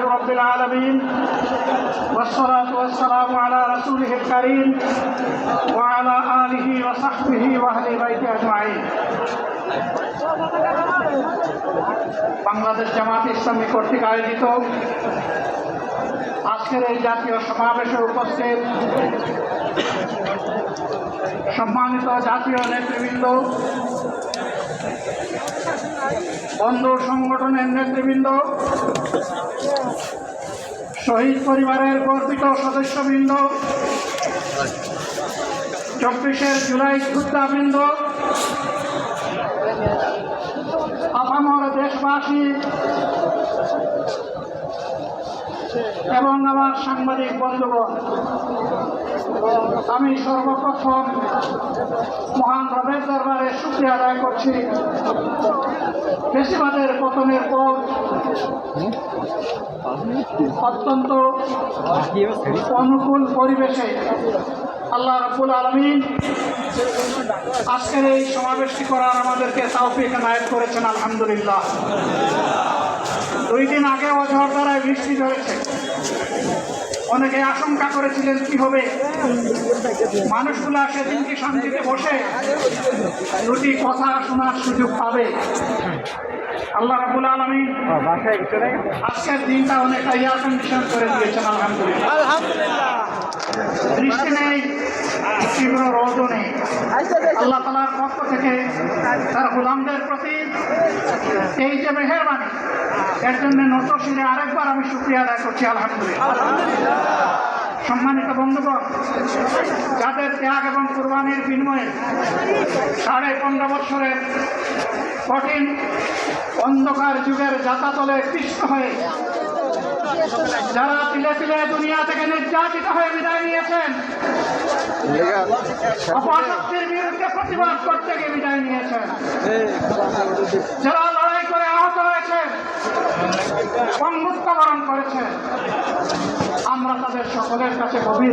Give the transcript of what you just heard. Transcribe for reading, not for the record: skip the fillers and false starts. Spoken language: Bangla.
رب العالمين والصلاة والسلام على رسوله الكريم وعلى آله وصحبه وأهل بيته أجمعين। বাংলাদেশ জামাত ইসলামী কর্তৃক আয়োজিত আজকের এই জাতীয় সমাবেশে উপস্থিত সম্মানিত জাতীয় নেতৃবৃন্দ, বন্ধু সংগঠনের নেতৃবৃন্দ, শহীদ পরিবারের গর্বিত সদস্যবৃন্দ, 24শে জুলাই যোদ্ধাবৃন্দ, আপামর দেশবাসী এবং আমার সাংবাদিক বন্ধুগণ, আমি সর্বপ্রথম মহান রবের দরবারে শুকরিয়া আদায় করছি। ফ্যাসিবাদের পতনের পর অত্যন্ত অনুকূল পরিবেশে আল্লাহ রাব্বুল আলামিন আজকের এই সমাবেশটি করার আমাদেরকে তৌফিক এনায়েত করেছেন, আলহামদুলিল্লাহ। 2 দিন আগে ঝড় দ্বারায় বৃষ্টি ঝরেছে। অনেকে আশঙ্কা করেছিলেন কি হবে, মানুষগুলা সেদিন কি শান্তিতে বসে 2টি কথা শোনার সুযোগ পাবে। আল্লাহ রাব্বুল আলামিন আজকের দিনটা অনেকটা এয়ার কন্ডিশন করে দিয়েছেন, আলহামদুলিল্লাহ। বৃষ্টি নেই, তীব্র রোদও নেই। আল্লাহ তাআলার পক্ষ থেকে তার গোলামদের প্রতি এই যে মেহেরবানি, এর জন্য নতশিরে আরেকবার আমি শুকরিয়া আদায় করছি, আলহামদুলিল্লাহ। সম্মানিত বন্ধুগণ, যাদের ত্যাগ এবং কুরবানির বিনিময়ে 15.5 বছরের কঠিন অন্ধকার যুগের যাতাতলে পিষ্ট হয়ে যারা তিলে তিলে দুনিয়া থেকে নির্যাতিত হয়ে বিদায় নিয়েছেন, অপশক্তির বিরুদ্ধে প্রতিবাদ করতে গিয়ে বিদায় নিয়েছেন, যারা লড়াই করে আহত হয়েছেন, পঙ্গুত্ব বরণ করেছেন, আমরা তাদের সকলের কাছে গভীর